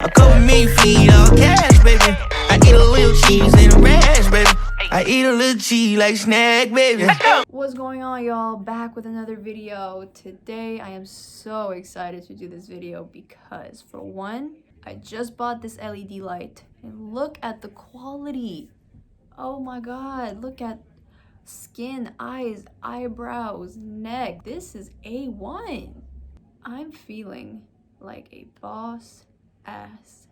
A couple million feet, all cash, baby. I eat a little cheese and a rash, baby. I eat a little cheese like snack, baby. What's going on, y'all? Back with another video. Today I am so excited to do this video because, for one, I just bought this LED light and look at the quality. Oh my god, look at skin, eyes, eyebrows, neck. This is A1. I'm feeling like a boss ass.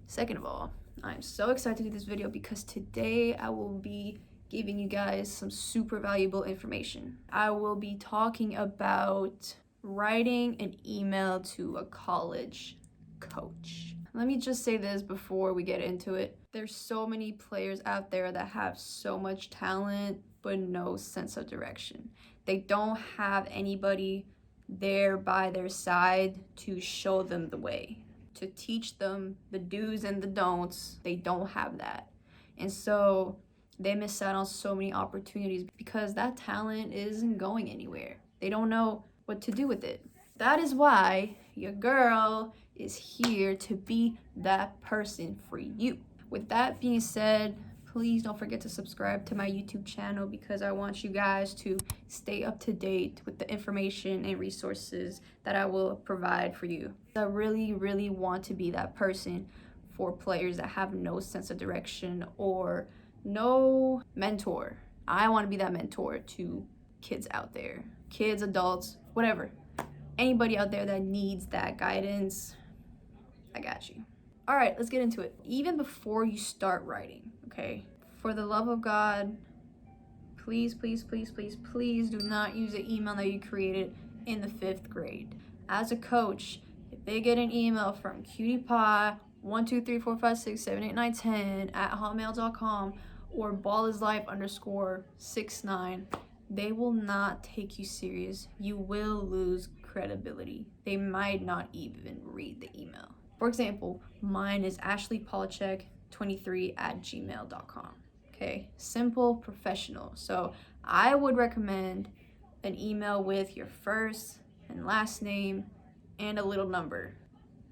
Second of all, I'm so excited to do this video because today I will be giving you guys some super valuable information. I will be talking about writing an email to a college coach. Let me just say this before we get into it. There's so many players out there that have so much talent but no sense of direction. They don't have anybody there by their side to show them the way, to teach them the do's and the don'ts. They don't have that. And so they miss out on so many opportunities because that talent isn't going anywhere. They don't know what to do with it. That is why your girl is here to be that person for you. With that being said, please don't forget to subscribe to my YouTube channel because I want you guys to stay up to date with the information and resources that I will provide for you. I really, really want to be that person for players that have no sense of direction or no mentor. I want to be that mentor to kids out there, kids, adults, whatever. Anybody out there that needs that guidance, I got you. All right, let's get into it. Even before you start writing, okay? For the love of God, please, please, please, please, please do not use an email that you created in the 5th grade. As a coach, if they get an email from cutiepie12345678910@hotmail.com or ballislife_69, they will not take you serious. You will lose credibility. They might not even read the email. For example, mine is ashleypolichek23@gmail.com. Okay, simple, professional. So I would recommend an email with your first and last name and a little number.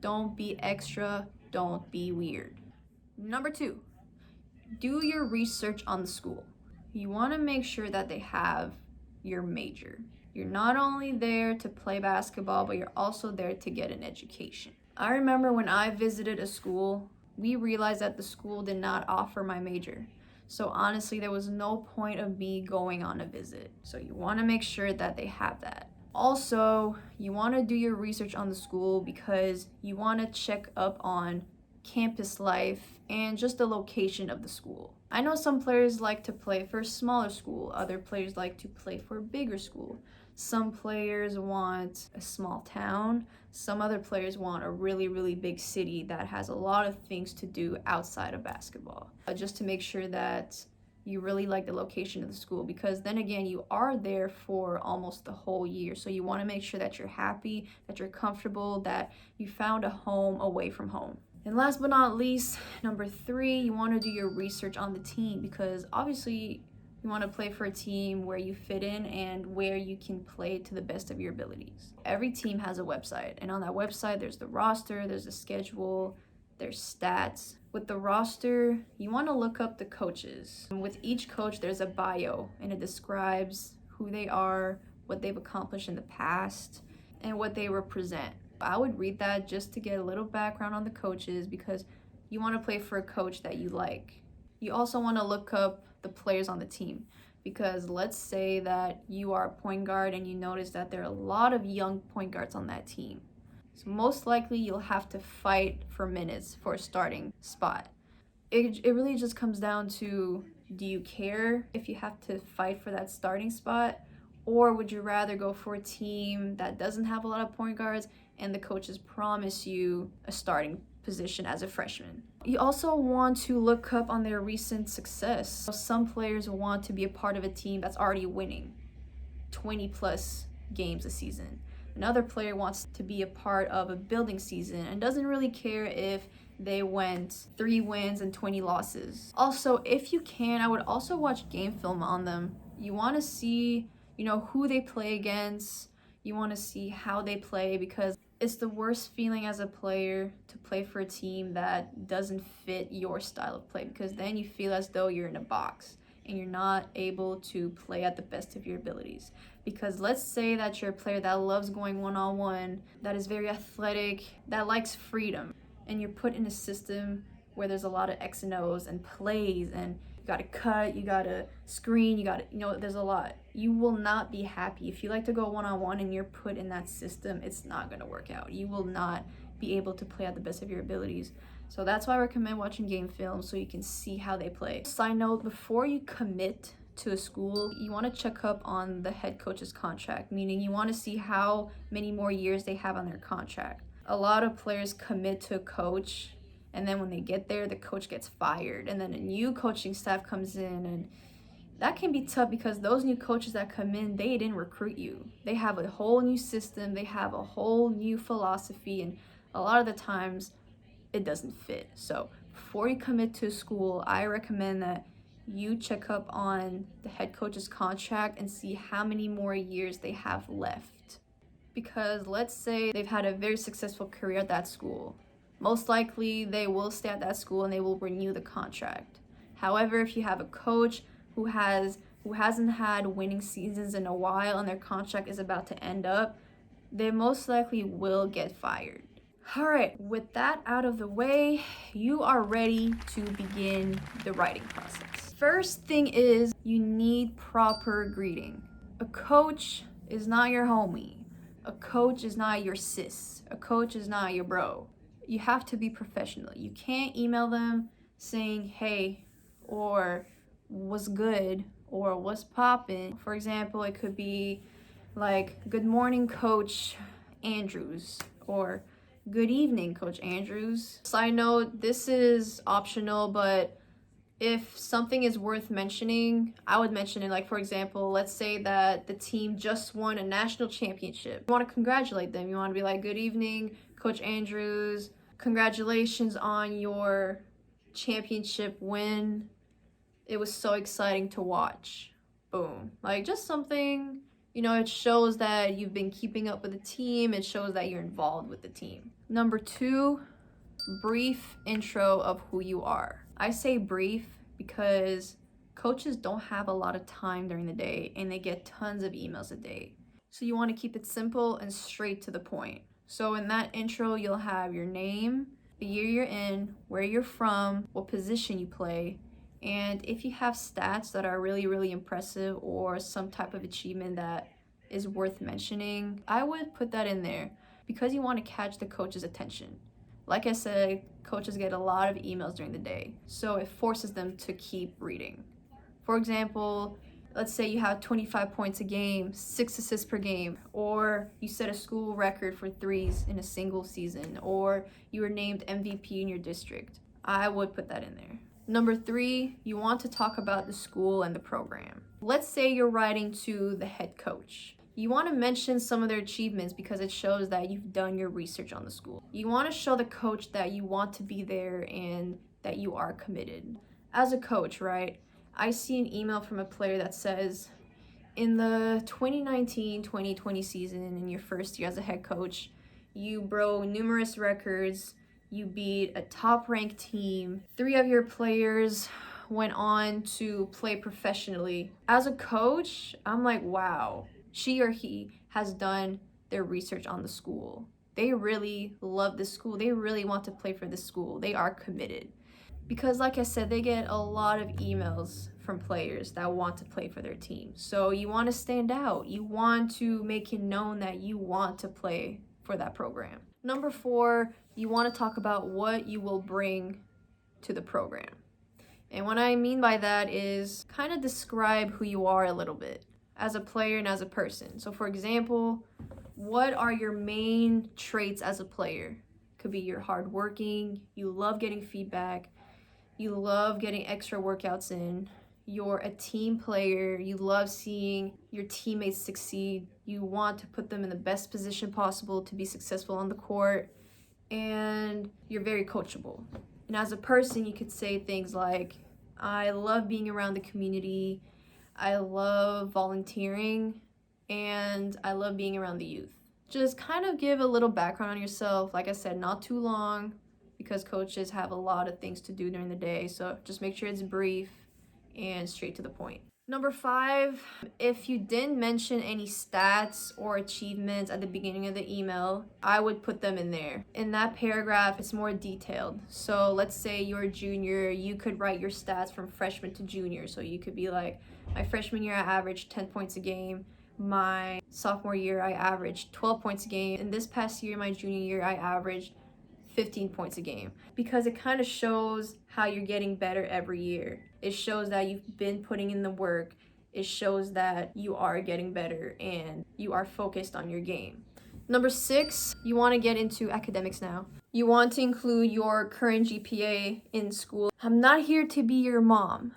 Don't be extra, don't be weird. Number 2, do your research on the school. You want to make sure that they have your major. You're not only there to play basketball, but you're also there to get an education. I remember when I visited a school, we realized that the school did not offer my major. So honestly, there was no point of me going on a visit. So you want to make sure that they have that. Also, you want to do your research on the school because you want to check up on campus life and just the location of the school. I know some players like to play for a smaller school. Other players like to play for a bigger school. Some players want a small town. Some other players want a really, really big city that has a lot of things to do outside of basketball. Just to make sure that you really like the location of the school, because then again, you are there for almost the whole year. So you want to make sure that you're happy, that you're comfortable, that you found a home away from home. And last but not least, number 3, you want to do your research on the team because obviously you want to play for a team where you fit in and where you can play to the best of your abilities. Every team has a website, and on that website, there's the roster, there's the schedule, there's stats. With the roster, you want to look up the coaches. And with each coach, there's a bio, and it describes who they are, what they've accomplished in the past, and what they represent. I would read that just to get a little background on the coaches because you want to play for a coach that you like. You also want to look up the players on the team because let's say that you are a point guard and you notice that there are a lot of young point guards on that team. So most likely you'll have to fight for minutes for a starting spot. It really just comes down to, do you care if you have to fight for that starting spot? Or would you rather go for a team that doesn't have a lot of point guards and the coaches promise you a starting position as a freshman? You also want to look up on their recent success. Some players want to be a part of a team that's already winning 20 plus games a season. Another player wants to be a part of a building season and doesn't really care if they went 3 wins and 20 losses. Also, if you can, I would also watch game film on them. You want to see, who they play against. You want to see how they play, because it's the worst feeling as a player to play for a team that doesn't fit your style of play, because then you feel as though you're in a box and you're not able to play at the best of your abilities. Because let's say that you're a player that loves going one-on-one, that is very athletic, that likes freedom, and you're put in a system where there's a lot of X and O's and plays, and you gotta cut, you gotta screen, you gotta, there's a lot. You will not be happy. If you like to go one-on-one and you're put in that system, it's not gonna work out. You will not be able to play at the best of your abilities. So that's why I recommend watching game film, so you can see how they play. Side note, before you commit to a school, you want to check up on the head coach's contract, meaning you want to see how many more years they have on their contract. A lot of players commit to a coach, and then when they get there, the coach gets fired, and then a new coaching staff comes in, and that can be tough because those new coaches that come in, they didn't recruit you. They have a whole new system, they have a whole new philosophy, and a lot of the times it doesn't fit. So before you commit to a school, I recommend that you check up on the head coach's contract and see how many more years they have left. Because let's say they've had a very successful career at that school. Most likely they will stay at that school and they will renew the contract. However, if you have a coach who hasn't had winning seasons in a while and their contract is about to end up, they most likely will get fired. All right, with that out of the way, you are ready to begin the writing process. First thing is, you need proper greeting. A coach is not your homie. A coach is not your sis. A coach is not your bro. You have to be professional. You can't email them saying, hey, or what's good, or what's poppin'. For example, it could be like, good morning, Coach Andrews, or good evening, Coach Andrews. Side note, this is optional, but if something is worth mentioning, I would mention it. Like, for example, let's say that the team just won a national championship. You want to congratulate them. You want to be like, good evening, Coach Andrews. Congratulations on your championship win. It was so exciting to watch. Boom. Like, just something, it shows that you've been keeping up with the team. It shows that you're involved with the team. Number 2, brief intro of who you are. I say brief because coaches don't have a lot of time during the day and they get tons of emails a day. So you want to keep it simple and straight to the point. So in that intro, you'll have your name, the year you're in, where you're from, what position you play, and if you have stats that are really, really impressive or some type of achievement that is worth mentioning, I would put that in there because you want to catch the coach's attention. Like I said, coaches get a lot of emails during the day, so it forces them to keep reading. For example, let's say you have 25 points a game, 6 assists per game, or you set a school record for threes in a single season, or you were named MVP in your district. I would put that in there. Number 3, you want to talk about the school and the program. Let's say you're writing to the head coach. You want to mention some of their achievements because it shows that you've done your research on the school. You want to show the coach that you want to be there and that you are committed. As a coach, right, I see an email from a player that says, in the 2019-2020 season, in your first year as a head coach, you broke numerous records. You beat a top-ranked team. 3 of your players went on to play professionally. As a coach, I'm like, wow, she or he has done their research on the school. They really love the school. They really want to play for the school. They are committed. Because like I said, they get a lot of emails from players that want to play for their team. So you want to stand out. You want to make it known that you want to play for that program. Number 4, you want to talk about what you will bring to the program. And what I mean by that is kind of describe who you are a little bit as a player and as a person. So for example, what are your main traits as a player? Could be you're hardworking, you love getting feedback, you love getting extra workouts in, you're a team player, you love seeing your teammates succeed, you want to put them in the best position possible to be successful on the court, and you're very coachable. And as a person, you could say things like, I love being around the community, I love volunteering, and I love being around the youth. Just kind of give a little background on yourself. Like I said, not too long because coaches have a lot of things to do during the day. So just make sure it's brief and straight to the point. Number 5, if you didn't mention any stats or achievements at the beginning of the email, I would put them in there. In that paragraph, it's more detailed. So let's say you're a junior, you could write your stats from freshman to junior. So you could be like, my freshman year I averaged 10 points a game. My sophomore year I averaged 12 points a game. And this past year, my junior year, I averaged 15 points a game, because it kind of shows how you're getting better every year. It shows that you've been putting in the work. It shows that you are getting better and you are focused on your game. Number 6, you want to get into academics now. You want to include your current GPA in school. I'm not here to be your mom,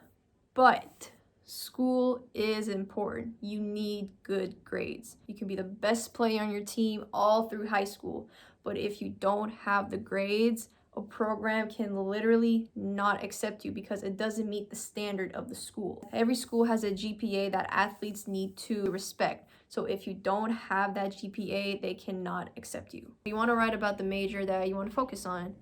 but school is important. You need good grades. You can be the best player on your team all through high school, but if you don't have the grades, a program can literally not accept you because it doesn't meet the standard of the school. Every school has a GPA that athletes need to respect. So if you don't have that GPA, they cannot accept you. You want to write about the major that you want to focus on.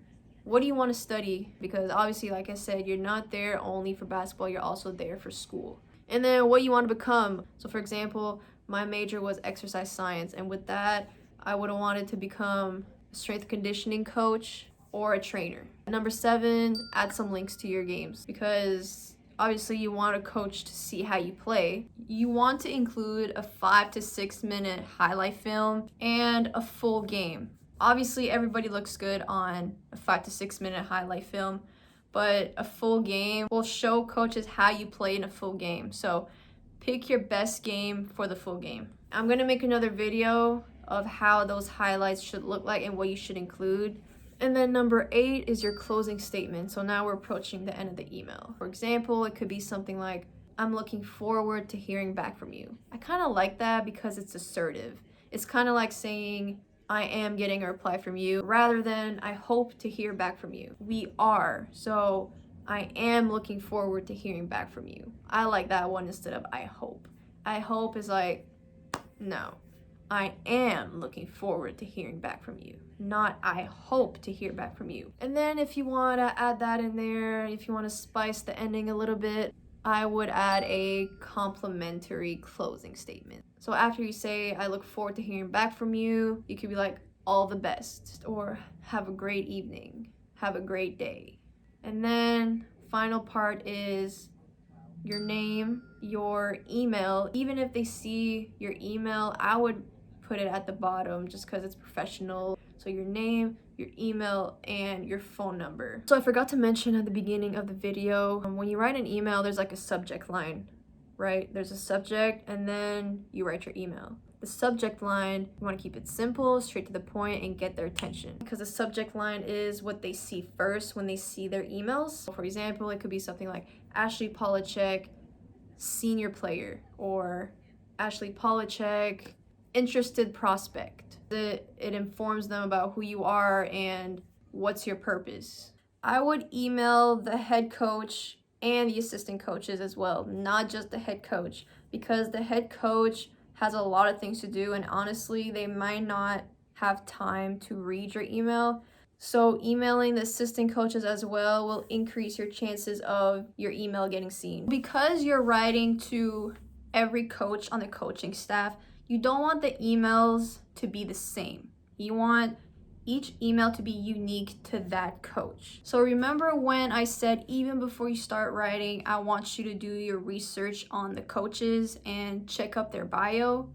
What do you want to study? Because obviously, like I said, you're not there only for basketball, you're also there for school. And then what you want to become. So for example, my major was exercise science, and with that, I would have wanted to become a strength conditioning coach or a trainer. Number 7, add some links to your games, because obviously you want a coach to see how you play. You want to include a 5 to 6 minute highlight film and a full game. Obviously everybody looks good on a 5 to 6 minute highlight film, but a full game will show coaches how you play in a full game. So pick your best game for the full game. I'm gonna make another video of how those highlights should look like and what you should include. And then number 8 is your closing statement. So now we're approaching the end of the email. For example, it could be something like, I'm looking forward to hearing back from you. I kind of like that because it's assertive. It's kind of like saying, I am getting a reply from you, rather than I hope to hear back from you. We are. So I am looking forward to hearing back from you. I like that one instead of I hope. I hope is like, no. I am looking forward to hearing back from you, not I hope to hear back from you. And then if you want to add that in there, if you want to spice the ending a little bit, I would add a complimentary closing statement. So after you say, I look forward to hearing back from you, you could be like, all the best, or have a great evening, have a great day. And then final part is your name, your email. Even if they see your email, I would put it at the bottom just because it's professional. So your name, your email, and your phone number. So I forgot to mention at the beginning of the video, when you write an email, there's like a subject line, right? There's a subject and then you write your email. The subject line, you want to keep it simple, straight to the point, and get their attention. Because the subject line is what they see first when they see their emails. So for example, it could be something like Ashley Polachek, senior player, or Ashley Polachek, interested prospect. It informs them about who you are and what's your purpose. I would email the head coach and the assistant coaches as well, not just the head coach, because the head coach has a lot of things to do, and honestly, they might not have time to read your email. So emailing the assistant coaches as well will increase your chances of your email getting seen. Because you're writing to every coach on the coaching staff, you don't want the emails to be the same. You want each email to be unique to that coach. So remember when I said even before you start writing, I want you to do your research on the coaches and check up their bio?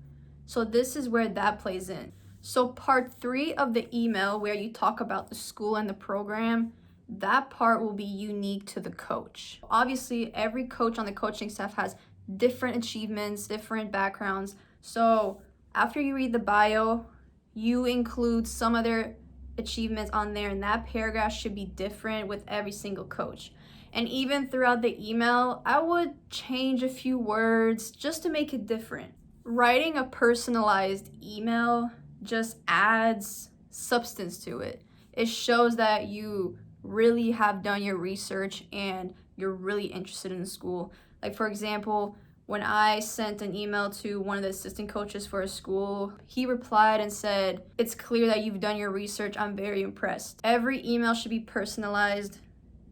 So this is where that plays in. So part 3 of the email, where you talk about the school and the program, that part will be unique to the coach. Obviously, every coach on the coaching staff has different achievements, different backgrounds. So after you read the bio, you include some of their achievements on there, and that paragraph should be different with every single coach. And even throughout the email, I would change a few words just to make it different. Writing a personalized email just adds substance to it. It shows that you really have done your research and you're really interested in the school. Like for example, When I sent an email to one of the assistant coaches for a school, he replied and said, "It's clear that you've done your research. I'm very impressed." Every email should be personalized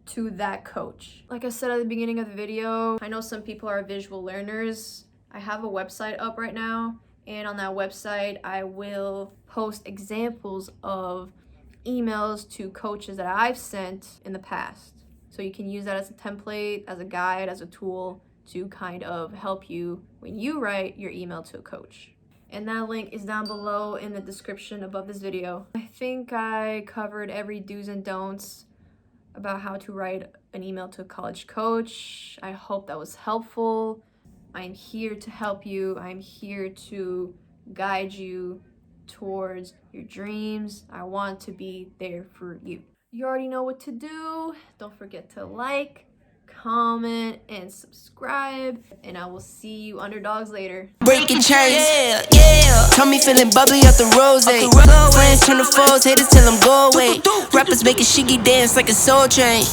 to that coach. Like I said at the beginning of the video, I know some people are visual learners. I have a website up right now, and on that website, I will post examples of emails to coaches that I've sent in the past. So you can use that as a template, as a guide, as a tool to kind of help you when you write your email to a coach. And that link is down below in the description above this video. I think I covered every do's and don'ts about how to write an email to a college coach. I hope that was helpful. I'm here to help you. I'm here to guide you towards your dreams. I want to be there for you. You already know what to do. Don't forget to like, comment, and subscribe, and I will see you underdogs later. Breaking chains, yeah. Tommy feeling bubbly off the rose. Friends turn to foes, haters tell them go away. Rappers making shiggy dance like a soul train.